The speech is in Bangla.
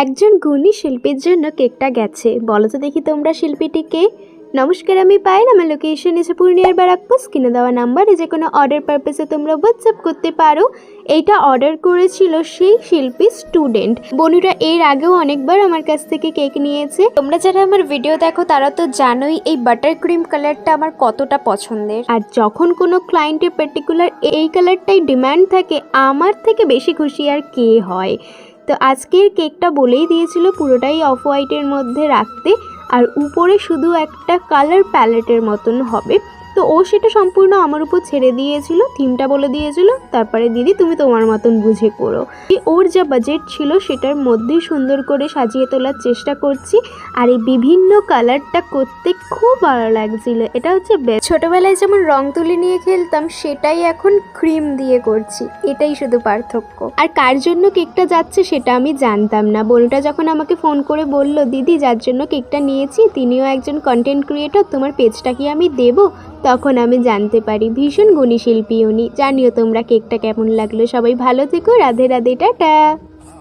একজন গুণী শিল্পীর জন্য কেকটা গেছে। বলো তো দেখি তোমরা শিল্পীটি কে? নমস্কার, আমি পায়েল। আমার লোকেশন এসে পূর্ণিয়ার বারাকপুর। স্ক্রিনে দেওয়া নাম্বারে যে কোনো অর্ডার পারপাসে তোমরা হোয়াটসঅ্যাপ করতে পারো। এইটা অর্ডার করেছিল সেই শিল্পী স্টুডেন্ট। বনুরা এর আগেও অনেকবার আমার কাছ থেকে কেক নিয়েছে। তোমরা যারা আমার ভিডিও দেখো তারা তো জানোই এই বাটার ক্রিম কালারটা আমার কতটা পছন্দের। আর যখন কোনো ক্লায়েন্টের পার্টিকুলার এই কালারটাই ডিমান্ড থাকে, আমার থেকে বেশি খুশি আর কে হয়। তো আজকের কেকটা বলেই দিয়েছিল পুরোটাই অফ হোয়াইটের মধ্যে রাখতে, আর উপরে শুধু একটা কালার প্যালেটের মতন হবে। তো ও সেটা সম্পূর্ণ আমার উপর ছেড়ে দিয়েছিল, থিমটা বলে দিয়েছিল, তারপরে দিদি তুমি তোমার মতন বুঝে করো। ওর যা বাজেট ছিল সেটার মধ্যেই সুন্দর করে সাজিয়ে তোলার চেষ্টা করছি। আর এই বিভিন্ন কালারটা করতে খুব ভালো লাগছিল। এটা হচ্ছে ছোটবেলায় যেমন রং তুলি নিয়ে খেলতাম, সেটাই এখন ক্রিম দিয়ে করছি, এটাই শুধু পার্থক্য। আর কার জন্য কেকটা যাচ্ছে সেটা আমি জানতাম না। বোনটা যখন আমাকে ফোন করে বলল দিদি যার জন্য কেকটা নিয়েছি তিনিও একজন কন্টেন্ট ক্রিয়েটর, তোমার পেজটা কি আমি দেবো, তখন আমি জানতে পারি ভীষণ গুণী শিল্পী উনি। জানিও তোমরা কেকটা কেমন লাগলো। সবাই ভালো থেকো। রাধে রাধে, টাটা।